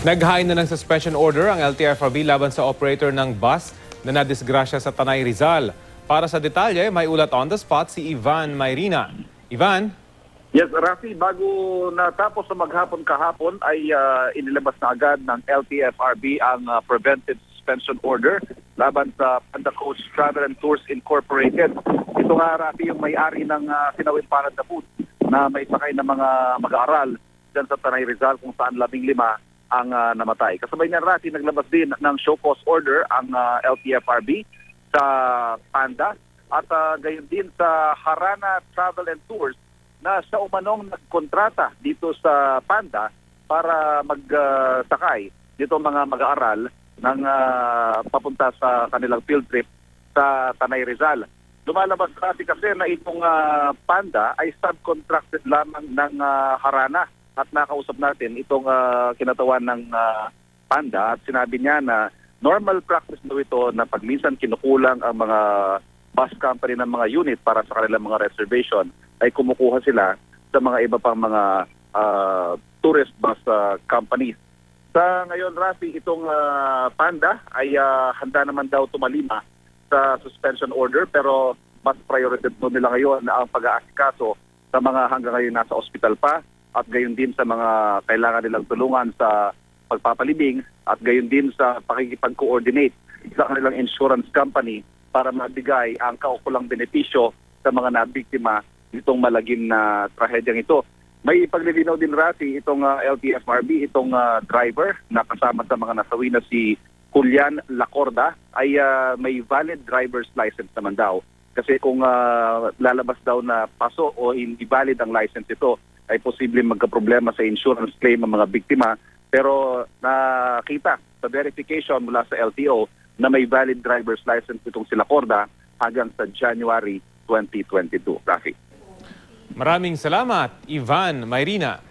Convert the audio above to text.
Naghain na ng suspension order ang LTFRB laban sa operator ng bus na nadisgrasya sa Tanay Rizal. Para sa detalye, may ulat on the spot si Ivan Mayrina. Ivan? Yes, Rafi, bago natapos sa maghapon kahapon ay inilabas na agad ng LTFRB ang preventive suspension order laban sa Panda Coach Travel and Tours Incorporated. Ito nga, Rafi, yung may-ari ng Sinawin Palad na Food na may sakay ng mga mag-aaral dyan sa Tanay Rizal kung saan 15 ang namatay. Kasabay niyan, Rafi, naglabas din ng show cause order ang LTFRB sa Panda at gayon din sa Harana Travel and Tours na sa umanong nagkontrata dito sa Panda para magsakay dito mga mag-aaral ng papunta sa kanilang field trip sa Tanay Rizal. Lumalabas kasi na itong Panda ay subcontracted lamang ng Harana at nakausap natin itong kinatawan ng Panda at sinabi niya na normal practice daw ito na pag minsan kinukulang ang mga bus company ng mga unit para sa kanilang mga reservation ay kumukuha sila sa mga iba pang mga tourist bus companies. Sa ngayon, Rafi, itong Panda ay handa naman daw tumalima sa suspension order pero mas priority po nila ngayon na ang pag-aasikaso sa mga hanggang ngayon nasa ospital pa at gayon din sa mga kailangan nilang tulungan sa pagpapalibing at gayon din sa pakikipag-coordinate sa kanilang insurance company para mabigay ang kaukulang benepisyo sa mga nabiktima nitong malagim na trahedyang ito. May paglilinaw din, Rafi, itong LTFRB, itong driver na kasama sa mga nasawi na si Julian Lacorda ay may valid driver's license naman daw. Kasi kung lalabas daw na paso o hindi valid ang license ito, ay posible magkaproblema sa insurance claim ng mga biktima. Pero nakita sa verification mula sa LTO na may valid driver's license itong si Lacorda hanggang sa January 2022. Rafi. Maraming salamat, Ivan Mayrina.